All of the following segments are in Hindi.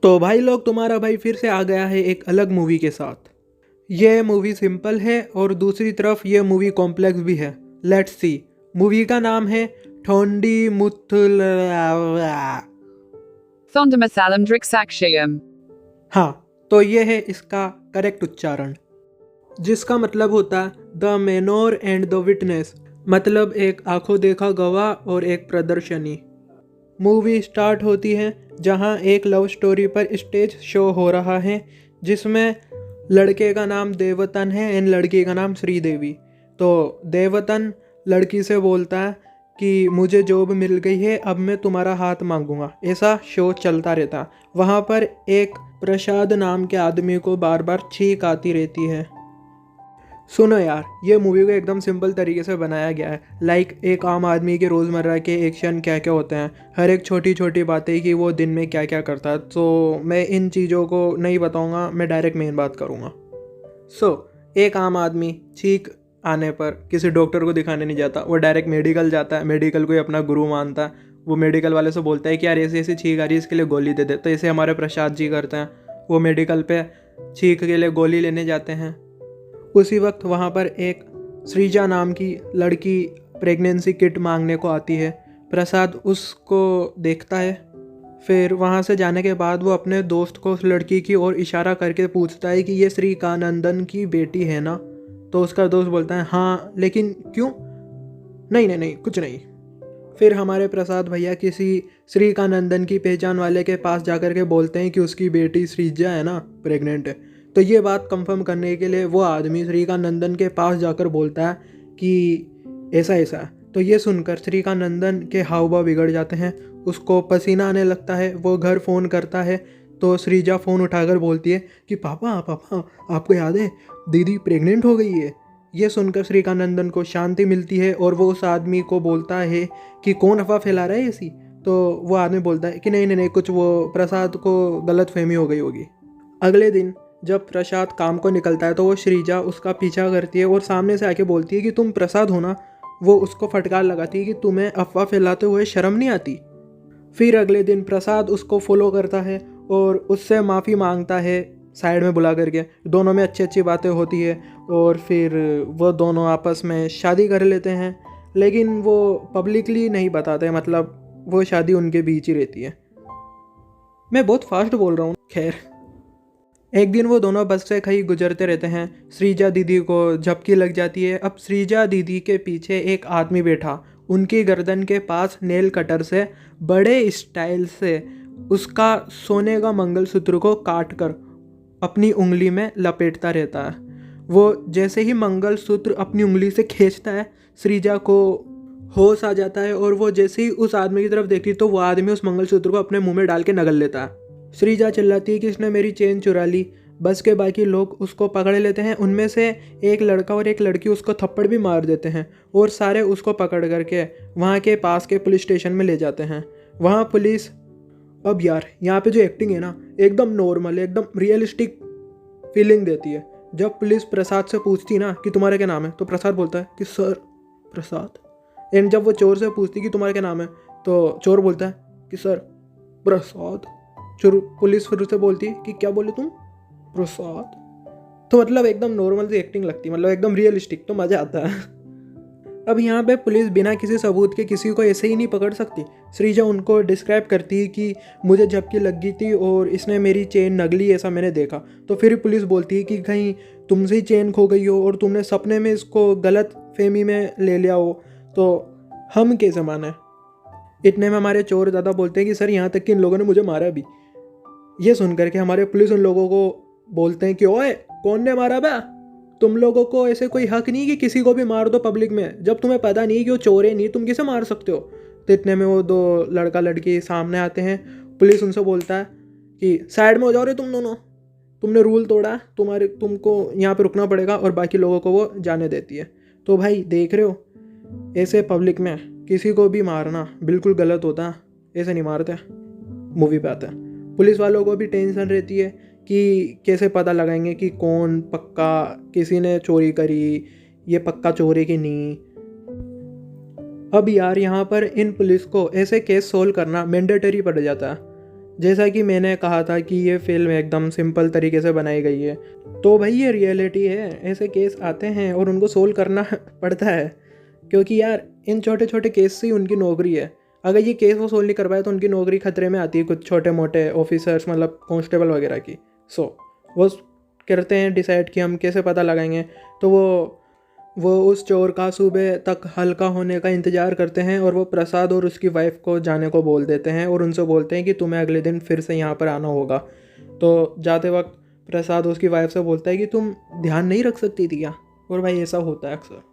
तो भाई लोग, तुम्हारा भाई फिर से आ गया है एक अलग मूवी के साथ। यह मूवी सिंपल है और दूसरी तरफ यह मूवी कॉम्प्लेक्स भी है। Let's see. मूवी का नाम है ठोंडी मुथुल। Thondamasalam Drixakshayam. हाँ, तो यह है इसका करेक्ट उच्चारण, जिसका मतलब होता है the Manor and the witness, मतलब एक आंखों देखा गवाह और एक प्रदर्शनी। मूवी स्टार्ट होती है जहां एक लव स्टोरी पर स्टेज शो हो रहा है, जिसमें लड़के का नाम देवतन है एंड लड़की का नाम श्रीदेवी। तो देवतन लड़की से बोलता है कि मुझे जॉब मिल गई है, अब मैं तुम्हारा हाथ मांगूंगा। ऐसा शो चलता रहता। वहाँ पर एक प्रसाद नाम के आदमी को बार बार छींक आती रहती है। सुनो यार, ये मूवी को एकदम सिंपल तरीके से बनाया गया है। लाइक एक आम आदमी के रोज़मर्रा के एक्शन क्या क्या होते हैं, हर एक छोटी छोटी बातें कि वो दिन में क्या क्या करता है। तो मैं इन चीज़ों को नहीं बताऊंगा, मैं डायरेक्ट मेन बात करूंगा। एक आम आदमी छींक आने पर किसी डॉक्टर को दिखाने नहीं जाता, वो डायरेक्ट मेडिकल जाता है। मेडिकल को ही अपना गुरु मानता है। वो मेडिकल वाले से बोलता है कि यार ऐसे ऐसे छींक आ रही है, इसके लिए गोली दे दे। तो ऐसे हमारे प्रसाद जी करते हैं, वो मेडिकल पे छींक के लिए गोली लेने जाते हैं। उसी वक्त वहाँ पर एक सृजा नाम की लड़की प्रेगनेंसी किट मांगने को आती है। प्रसाद उसको देखता है। फिर वहाँ से जाने के बाद वो अपने दोस्त को उस लड़की की ओर इशारा करके पूछता है कि ये श्रीकानंदन की बेटी है ना। तो उसका दोस्त बोलता है हाँ, लेकिन क्यों? नहीं नहीं नहीं, कुछ नहीं। फिर हमारे प्रसाद भैया किसी श्रीकानंदन की पहचान वाले के पास जाकर के बोलते हैं कि उसकी बेटी सृजा है ना, प्रेग्नेंट है। तो ये बात कंफर्म करने के लिए वो आदमी श्रीकानंदन के पास जाकर बोलता है कि ऐसा ऐसा है। तो ये सुनकर श्रीकानंदन के हाव भाव बिगड़ जाते हैं, उसको पसीना आने लगता है। वो घर फ़ोन करता है तो सृजा फ़ोन उठाकर बोलती है कि पापा पापा, आपको याद है दीदी प्रेग्नेंट हो गई है। ये सुनकर श्रीकानंदन को शांति मिलती है और वो उस आदमी को बोलता है कि कौन अफवाह फैला रहा है ऐसी। तो वो आदमी बोलता है कि नहीं नहीं नहीं, कुछ वो प्रसाद को गलत फहमी हो गई होगी। अगले दिन जब प्रसाद काम को निकलता है तो वो श्रीजा उसका पीछा करती है और सामने से आके बोलती है कि तुम प्रसाद हो ना। वो उसको फटकार लगाती है कि तुम्हें अफवाह फैलाते हुए शर्म नहीं आती। फिर अगले दिन प्रसाद उसको फॉलो करता है और उससे माफ़ी मांगता है साइड में बुला करके। दोनों में अच्छी अच्छी बातें होती है और फिर वो दोनों आपस में शादी कर लेते हैं, लेकिन वो पब्लिकली नहीं बताते, मतलब वो शादी उनके बीच ही रहती है। मैं बहुत फास्ट बोल रहा हूँ। खैर, एक दिन वो दोनों बस से कहीं गुजरते रहते हैं। सृजा दीदी को झपकी लग जाती है। अब सृजा दीदी के पीछे एक आदमी बैठा, उनकी गर्दन के पास नेल कटर से बड़े स्टाइल से उसका सोने का मंगलसूत्र को काट कर अपनी उंगली में लपेटता रहता है। वो जैसे ही मंगलसूत्र अपनी उंगली से खींचता है, सृजा को होश आ जाता है और वो जैसे ही उस आदमी की तरफ देखती तो वो आदमी उस मंगलसूत्र को अपने मुंह में डाल के नगल लेता है। सृजा चिल्लाती है कि इसने मेरी चेन चुरा ली। बस के बाकी लोग उसको पकड़ लेते हैं। उनमें से एक लड़का और एक लड़की उसको थप्पड़ भी मार देते हैं और सारे उसको पकड़ करके वहाँ के पास के पुलिस स्टेशन में ले जाते हैं। वहाँ पुलिस, अब यार यहाँ पे जो एक्टिंग है ना, एकदम नॉर्मल, एकदम रियलिस्टिक फीलिंग देती है। जब पुलिस प्रसाद से पूछती ना कि तुम्हारा क्या नाम है, तो प्रसाद बोलता है कि सर प्रसाद। एंड जब वो चोर से पूछती कि तुम्हारा क्या नाम है, तो चोर बोलता है कि सर प्रसाद। पुलिस फिर से बोलती है कि क्या बोले तुम? प्रसाद। तो मतलब एकदम नॉर्मल सी एक्टिंग लगती है, मतलब एकदम रियलिस्टिक, तो मज़ा आता है। अब यहाँ पे पुलिस बिना किसी सबूत के किसी को ऐसे ही नहीं पकड़ सकती। सृजा उनको डिस्क्राइब करती है कि मुझे झपकी लग गई थी और इसने मेरी चेन नगली, ऐसा मैंने देखा। तो फिर पुलिस बोलती है कि कहीं तुमसे ही चेन खो गई हो और तुमने सपने में इसको गलत फहमी में ले लिया हो, तो हम कैसे माने? इतने में हमारे चोर दादा बोलते हैं कि सर यहाँ तक कि इन लोगों ने मुझे मारा भी। ये सुन करके हमारे पुलिस उन लोगों को बोलते हैं कि ओए, कौन ने मारा बा? तुम लोगों को ऐसे कोई हक नहीं कि किसी को भी मार दो पब्लिक में, जब तुम्हें पता नहीं कि वो चोर है नहीं, तुम किसे मार सकते हो? तो इतने में वो दो लड़का लड़की सामने आते हैं। पुलिस उनसे बोलता है कि साइड में हो जाओ रे तुम दोनों, तुमने रूल तोड़ा, तुमको यहाँ पे रुकना पड़ेगा, और बाकी लोगों को वो जाने देती है। तो भाई देख रहे हो, ऐसे पब्लिक में किसी को भी मारना बिल्कुल गलत होता, ऐसे नहीं मारते। मूवी पे आता है। पुलिस वालों को भी टेंशन रहती है कि कैसे पता लगाएंगे कि कौन पक्का किसी ने चोरी करी, ये पक्का चोर है कि नहीं। अब यार यहाँ पर इन पुलिस को ऐसे केस सोल्व करना मैंडेटरी पड़ जाता है। जैसा कि मैंने कहा था कि ये फिल्म एकदम सिंपल तरीके से बनाई गई है, तो भाई ये रियलिटी है। ऐसे केस आते हैं और उनको सोल्व करना पड़ता है, क्योंकि यार इन छोटे छोटे केस से ही उनकी नौकरी है। अगर ये केस वो सोल्व नहीं कर पाए तो उनकी नौकरी खतरे में आती है, कुछ छोटे मोटे ऑफिसर्स मतलब कांस्टेबल वगैरह की। वो करते हैं डिसाइड कि हम कैसे पता लगाएंगे, तो वो उस चोर का सुबह तक हल्का होने का इंतज़ार करते हैं और वो प्रसाद और उसकी वाइफ को जाने को बोल देते हैं और उनसे बोलते हैं कि तुम्हें अगले दिन फिर से यहाँ पर आना होगा। तो जाते वक्त प्रसाद उसकी वाइफ से बोलता है कि तुम ध्यान नहीं रख सकती थी क्या? और भाई ऐसा होता है अक्सर।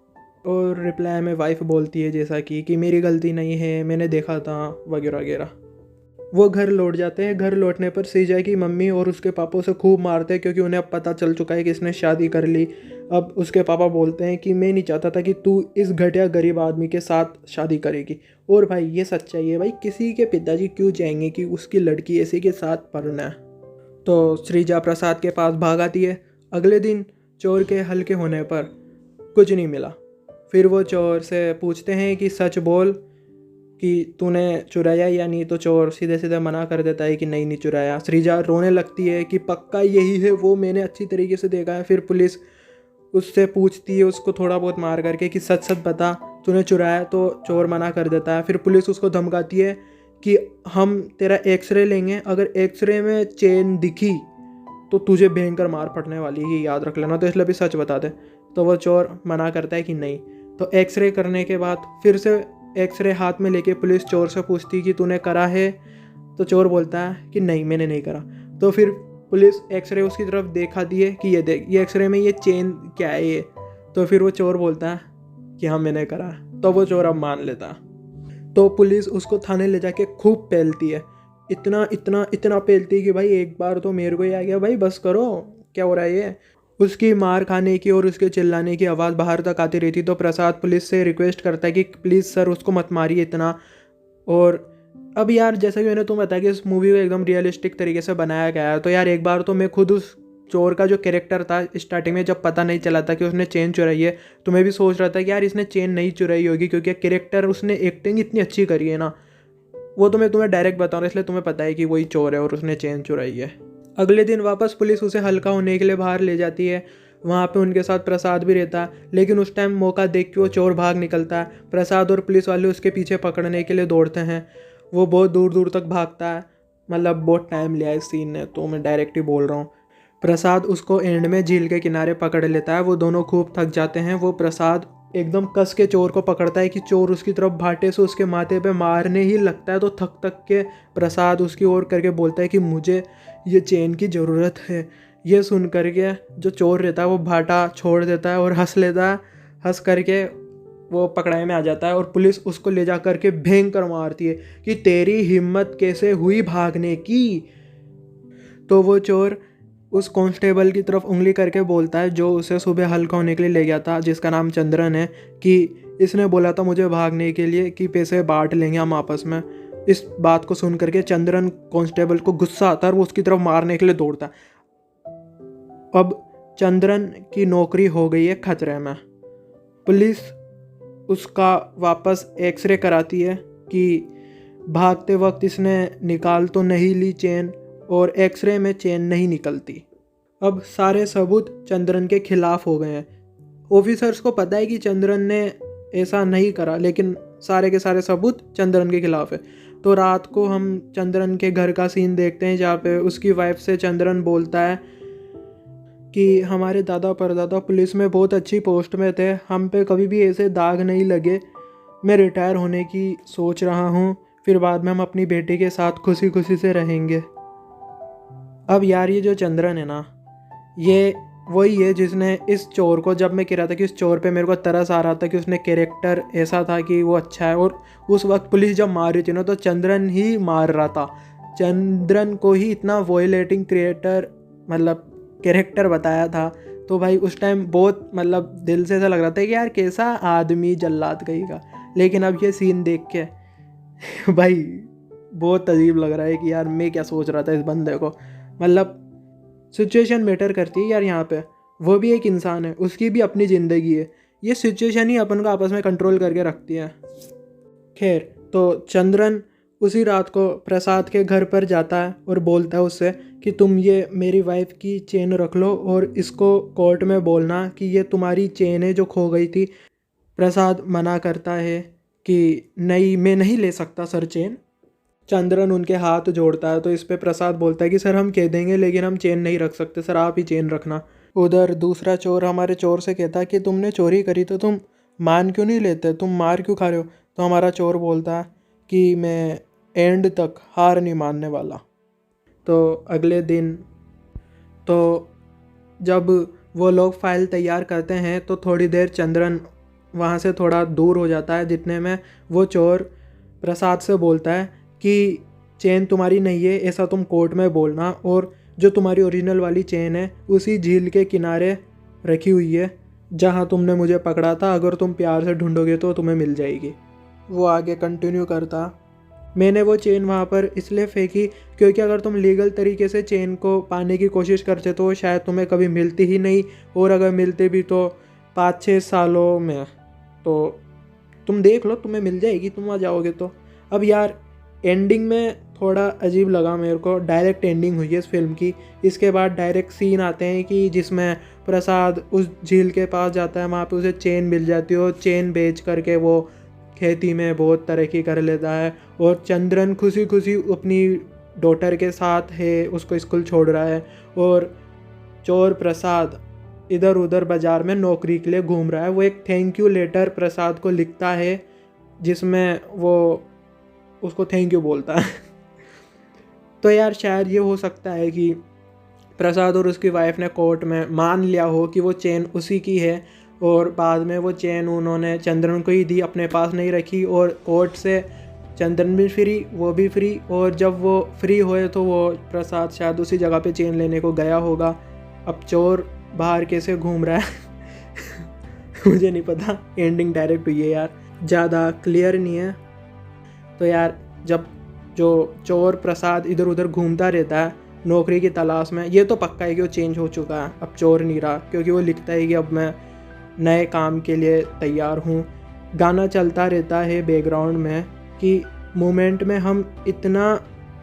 और रिप्लाई में वाइफ बोलती है जैसा कि मेरी गलती नहीं है, मैंने देखा था वगैरह वगैरह। वो घर लौट जाते हैं। घर लौटने पर सीजा की मम्मी और उसके पापा उसे खूब मारते हैं, क्योंकि उन्हें अब पता चल चुका है कि इसने शादी कर ली। अब उसके पापा बोलते हैं कि मैं नहीं चाहता था कि तू इस घटिया गरीब आदमी के साथ शादी करेगी। और भाई ये सच्चाई है, भाई किसी के पिताजी क्यों चाहेंगे कि उसकी लड़की ऐसे के साथ पढ़ना है। तो श्रीजा प्रसाद के पास भाग आती है। अगले दिन चोर के हल्के होने पर कुछ नहीं मिला। फिर वो चोर से पूछते हैं कि सच बोल कि तूने चुराया या नहीं, तो चोर सीधे सीधे मना कर देता है कि नहीं चुराया। श्रीजा रोने लगती है कि पक्का यही है वो, मैंने अच्छी तरीके से देखा है। फिर पुलिस उससे पूछती है उसको थोड़ा बहुत मार करके कि सच सच बता तूने चुराया, तो चोर मना कर देता है। फिर पुलिस उसको धमकाती है कि हम तेरा एक्सरे लेंगे, अगर एक्सरे में चेन दिखी तो तुझे भयंकर मार पड़ने वाली है, ये याद रख लेना, तो इसलिए भी सच बता दे। तो वो चोर मना करता है कि नहीं। तो एक्सरे करने के बाद फिर से एक्सरे हाथ में लेके पुलिस चोर से पूछती कि तूने करा है, तो चोर बोलता है कि नहीं मैंने नहीं करा। तो फिर पुलिस एक्सरे उसकी तरफ दिखाती है कि ये देख, ये एक्सरे में ये चेन क्या है ये। तो फिर वो चोर बोलता है कि हाँ मैंने करा। तो वो चोर अब मान लेता है। तो पुलिस उसको थाने ले जाके खूब पेलती है, इतना इतना इतना पेलती है कि भाई एक बार तो मेरे को ही आ गया, भाई बस करो क्या हो रहा है ये। उसकी मार खाने की और उसके चिल्लाने की आवाज़ बाहर तक आती रहती। तो प्रसाद पुलिस से रिक्वेस्ट करता है कि प्लीज़ सर उसको मत मारिए इतना। और अब यार जैसा कि मैंने तुम्हें बताया कि इस मूवी को एकदम रियलिस्टिक तरीके से बनाया गया है, तो यार एक बार तो मैं खुद उस चोर का जो कैरेक्टर था स्टार्टिंग में जब पता नहीं चला था कि उसने चेन चुराई है, तो मैं भी सोच रहा था कि यार इसने चेन नहीं चुराई होगी, क्योंकि कैरेक्टर उसने एक्टिंग इतनी अच्छी करी है ना। वो तो मैं तुम्हें डायरेक्ट बता रहा हूँ, इसलिए तुम्हें पता है कि वही चोर है और उसने चेन चुराई है। अगले दिन वापस पुलिस उसे हल्का होने के लिए बाहर ले जाती है। वहाँ पे उनके साथ प्रसाद भी रहता है, लेकिन उस टाइम मौका देख के वो चोर भाग निकलता है। प्रसाद और पुलिस वाले उसके पीछे पकड़ने के लिए दौड़ते हैं। वो बहुत दूर दूर तक भागता है, मतलब बहुत टाइम लिया इस सीन ने, तो मैं डायरेक्ट ही बोल रहा हूँ। प्रसाद उसको एंड में झील के किनारे पकड़ लेता है। वो दोनों खूब थक जाते हैं। वो प्रसाद एकदम कस के चोर को पकड़ता है कि चोर उसकी तरफ भाटे से उसके माथे पे मारने ही लगता है। तो थक थक के प्रसाद उसकी ओर करके बोलता है कि मुझे ये चेन की ज़रूरत है। ये सुन करके जो चोर रहता है वो भाटा छोड़ देता है और हंस लेता है। हंस करके वो पकड़ाई में आ जाता है और पुलिस उसको ले जा करके भयंकर मारती है कि तेरी हिम्मत कैसे हुई भागने की। तो वो चोर उस कांस्टेबल की तरफ उंगली करके बोलता है जो उसे सुबह हल्का होने के लिए ले गया था, जिसका नाम चंद्रन है, कि इसने बोला था मुझे भागने के लिए कि पैसे बांट लेंगे हम आपस में। इस बात को सुन करके चंद्रन कांस्टेबल को गुस्सा आता है और वो उसकी तरफ मारने के लिए दौड़ता है। अब चंद्रन की नौकरी हो गई है खतरे में। पुलिस उसका वापस एक्सरे कराती है कि भागते वक्त इसने निकाल तो नहीं ली चेन, और एक्सरे में चेन नहीं निकलती। अब सारे सबूत चंद्रन के खिलाफ हो गए हैं। ऑफिसर्स को पता है कि चंद्रन ने ऐसा नहीं करा, लेकिन सारे के सारे सबूत चंद्रन के खिलाफ है। तो रात को हम चंद्रन के घर का सीन देखते हैं, जहाँ पे उसकी वाइफ से चंद्रन बोलता है कि हमारे दादा परदादा पुलिस में बहुत अच्छी पोस्ट में थे, हम पे कभी भी ऐसे दाग नहीं लगे। मैं रिटायर होने की सोच रहा हूँ, फिर बाद में हम अपनी बेटी के साथ खुशी खुशी से रहेंगे। अब यार ये जो चंद्रन है ना, ये वही है जिसने इस चोर को, जब मैं कह रहा था कि इस चोर पे मेरे को तरस आ रहा था कि उसने कैरेक्टर ऐसा था कि वो अच्छा है, और उस वक्त पुलिस जब मार रही थी ना तो चंद्रन ही मार रहा था। चंद्रन को ही इतना वॉयलेटिंग क्रिएटर मतलब कैरेक्टर बताया था। तो भाई उस टाइम बहुत मतलब दिल से ऐसा लग रहा था कि यार कैसा आदमी जल्लाद कहीं का। लेकिन अब ये सीन देख के भाई बहुत अजीब लग रहा है कि यार मैं क्या सोच रहा था इस बंदे को। मतलब सिचुएशन मैटर करती है यार यहाँ पे। वो भी एक इंसान है, उसकी भी अपनी ज़िंदगी है। ये सिचुएशन ही अपन को आपस में कंट्रोल करके रखती है। खैर, तो चंद्रन उसी रात को प्रसाद के घर पर जाता है और बोलता है उससे कि तुम ये मेरी वाइफ की चेन रख लो और इसको कोर्ट में बोलना कि ये तुम्हारी चेन है जो खो गई थी। प्रसाद मना करता है कि नहीं, मैं नहीं ले सकता सर चेन। चंद्रन उनके हाथ जोड़ता है तो इस पे प्रसाद बोलता है कि सर हम कह देंगे लेकिन हम चेन नहीं रख सकते सर, आप ही चेन रखना। उधर दूसरा चोर हमारे चोर से कहता है कि तुमने चोरी करी तो तुम मान क्यों नहीं लेते, तुम मार क्यों खा रहे हो। तो हमारा चोर बोलता है कि मैं एंड तक हार नहीं मानने वाला। तो अगले दिन तो जब वो लोग फाइल तैयार करते हैं तो थोड़ी देर चंद्रन वहाँ से थोड़ा दूर हो जाता है, जितने में वो चोर प्रसाद से बोलता है कि चेन तुम्हारी नहीं है, ऐसा तुम कोर्ट में बोलना, और जो तुम्हारी ओरिजिनल वाली चेन है उसी झील के किनारे रखी हुई है जहाँ तुमने मुझे पकड़ा था, अगर तुम प्यार से ढूंढोगे तो तुम्हें मिल जाएगी। वो आगे कंटिन्यू करता, मैंने वो चेन वहाँ पर इसलिए फेंकी क्योंकि अगर तुम लीगल तरीके से चेन को पाने की कोशिश करते तो शायद तुम्हें कभी मिलती ही नहीं, और अगर मिलते भी तो 5-6 सालों में, तो तुम देख लो तुम्हें मिल जाएगी, तुम आ जाओगे तो। अब यार एंडिंग में थोड़ा अजीब लगा मेरे को, डायरेक्ट एंडिंग हुई है इस फिल्म की। इसके बाद डायरेक्ट सीन आते हैं कि जिसमें प्रसाद उस झील के पास जाता है, वहाँ पे उसे चेन मिल जाती है और चेन बेच करके वो खेती में बहुत तरक्की कर लेता है, और चंद्रन खुशी खुशी अपनी डॉटर के साथ है, उसको स्कूल छोड़ रहा है, और चोर प्रसाद इधर उधर बाज़ार में नौकरी के लिए घूम रहा है। वो एक थैंक यू लेटर प्रसाद को लिखता है जिसमें वो उसको थैंक यू बोलता है। तो यार शायद ये हो सकता है कि प्रसाद और उसकी वाइफ ने कोर्ट में मान लिया हो कि वो चेन उसी की है, और बाद में वो चेन उन्होंने चंद्रन को ही दी, अपने पास नहीं रखी, और कोर्ट से चंद्रन भी फ्री, वो भी फ्री, और जब वो फ्री हुए तो वो प्रसाद शायद उसी जगह पे चेन लेने को गया होगा। अब चोर बाहर कैसे घूम रहा है मुझे नहीं पता, एंडिंग डायरेक्ट हुई है यार, ज़्यादा क्लियर नहीं है। तो यार जब जो चोर प्रसाद इधर उधर घूमता रहता है नौकरी की तलाश में, ये तो पक्का है कि वो चेंज हो चुका है, अब चोर नहीं रहा, क्योंकि वो लिखता है कि अब मैं नए काम के लिए तैयार हूँ। गाना चलता रहता है बैकग्राउंड में कि मोमेंट में हम इतना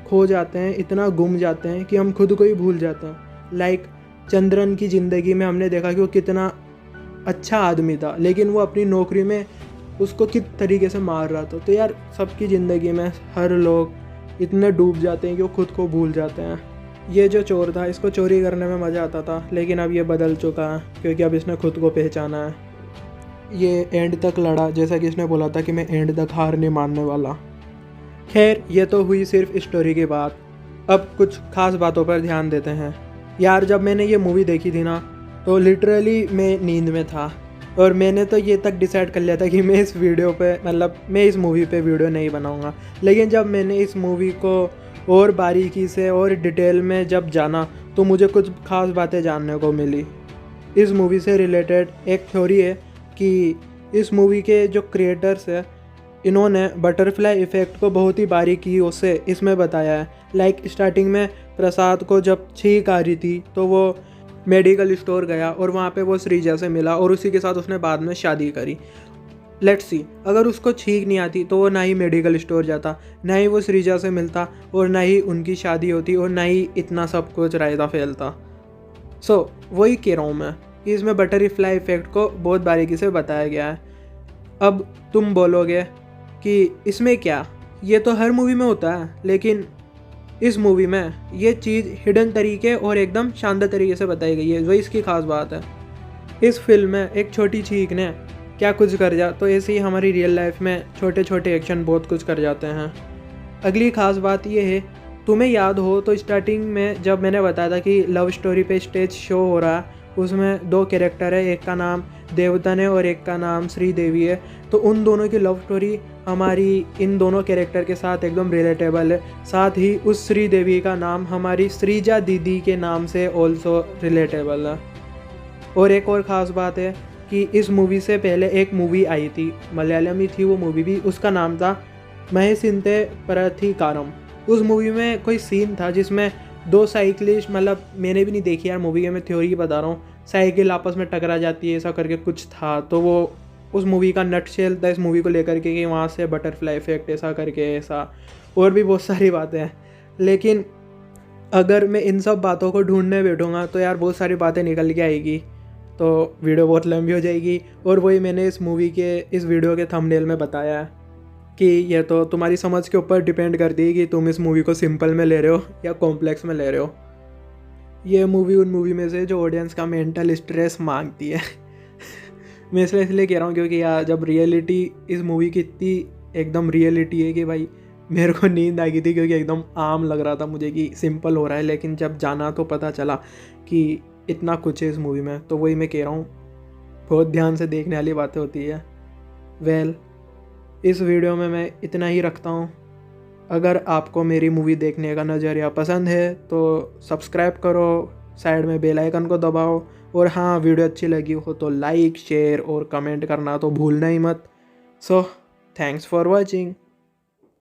खो जाते हैं, इतना गुम जाते हैं कि हम खुद को ही भूल जाते हैं। लाइक चंद्रन की ज़िंदगी में हमने देखा कि वो कितना अच्छा आदमी था, लेकिन वो अपनी नौकरी में उसको किस तरीके से मार रहा था। तो यार सबकी ज़िंदगी में हर लोग इतने डूब जाते हैं कि वो खुद को भूल जाते हैं। ये जो चोर था इसको चोरी करने में मज़ा आता था, लेकिन अब ये बदल चुका है क्योंकि अब इसने खुद को पहचाना है। ये एंड तक लड़ा, जैसा कि इसने बोला था कि मैं एंड तक हार नहीं मानने वाला। खैर ये तो हुई सिर्फ स्टोरी की बात, अब कुछ खास बातों पर ध्यान देते हैं। यार जब मैंने ये मूवी देखी थी ना तो लिटरली मैं नींद में था, और मैंने तो ये तक डिसाइड कर लिया था कि मैं इस वीडियो पे मतलब मैं इस मूवी पे वीडियो नहीं बनाऊंगा। लेकिन जब मैंने इस मूवी को और बारीकी से और डिटेल में जब जाना तो मुझे कुछ खास बातें जानने को मिली। इस मूवी से रिलेटेड एक थ्योरी है कि इस मूवी के जो क्रिएटर्स है इन्होंने बटरफ्लाई इफ़ेक्ट को बहुत ही बारीकियों से इसमें बताया है। लाइक स्टार्टिंग में प्रसाद को जब छींक आ रही थी तो वो मेडिकल स्टोर गया और वहाँ पे वो श्रीजा से मिला और उसी के साथ उसने बाद में शादी करी। लेट्स सी, अगर उसको छींक नहीं आती तो वो ना ही मेडिकल स्टोर जाता, ना ही वो श्रीजा से मिलता, और ना ही उनकी शादी होती, और ना ही इतना सब कुछ रायता फैलता। सो वही कह रहा हूँ मैं कि इसमें बटरफ्लाई इफ़ेक्ट को बहुत बारीकी से बताया गया है। अब तुम बोलोगे कि इसमें क्या, ये तो हर मूवी में होता है, लेकिन इस मूवी में ये चीज़ हिडन तरीके और एकदम शानदार तरीके से बताई गई है, वही इसकी खास बात है। इस फिल्म में एक छोटी छींक ने क्या कुछ कर जा, तो ऐसे ही हमारी रियल लाइफ में छोटे छोटे एक्शन बहुत कुछ कर जाते हैं। अगली खास बात ये है, तुम्हें याद हो तो स्टार्टिंग में जब मैंने बताया था कि लव स्टोरी पे स्टेज शो हो रहा है, उसमें 2 कैरेक्टर है, एक का नाम देवतन है और एक का नाम श्रीदेवी है। तो उन दोनों की लव स्टोरी हमारी इन दोनों कैरेक्टर के साथ एकदम रिलेटेबल है। साथ ही उस श्रीदेवी का नाम हमारी श्रीजा दीदी के नाम से ऑल्सो रिलेटेबल है। और एक और ख़ास बात है कि इस मूवी से पहले एक मूवी आई थी, मलयालम ही थी वो मूवी भी, उसका नाम था महेशिन्ते परथिकारम। उस मूवी में कोई सीन था जिसमें 2 साइकिलिस्ट, मतलब मैंने भी नहीं देखी यार मूवी है, मैं थ्योरी बता रहा हूँ, साइकिल आपस में टकरा जाती है, ऐसा करके कुछ था। तो वो उस मूवी का नटशेल था इस मूवी को लेकर के कि वहाँ से बटरफ्लाई इफेक्ट ऐसा करके ऐसा, और भी बहुत सारी बातें हैं। लेकिन अगर मैं इन सब बातों को ढूंढने बैठूँगा तो यार बहुत सारी बातें निकल के आएगी, तो वीडियो बहुत लंबी हो जाएगी। और वही मैंने इस मूवी के इस वीडियो के थंबनेल में बताया है कि यह तो तुम्हारी समझ के ऊपर डिपेंड करती है कि तुम इस मूवी को सिंपल में ले रहे हो या कॉम्प्लेक्स में ले रहे हो। ये मूवी उन मूवी में से जो ऑडियंस का मेंटल स्ट्रेस मांगती है। मैं इसलिए कह रहा हूँ क्योंकि यार जब रियलिटी इस मूवी की इतनी एकदम रियलिटी है कि भाई मेरे को नींद आ गई थी, क्योंकि एकदम आम लग रहा था मुझे कि सिंपल हो रहा है, लेकिन जब जाना तो पता चला कि इतना कुछ है इस मूवी में। तो वही मैं कह रहा हूँ, बहुत ध्यान से देखने वाली बातें होती है। वेल, इस वीडियो में मैं इतना ही रखता हूँ। अगर आपको मेरी मूवी देखने का नज़रिया पसंद है तो सब्सक्राइब करो, साइड में बेल आइकन को दबाओ, और हाँ, वीडियो अच्छी लगी हो तो लाइक शेयर और कमेंट करना तो भूलना ही मत। So thanks for watching.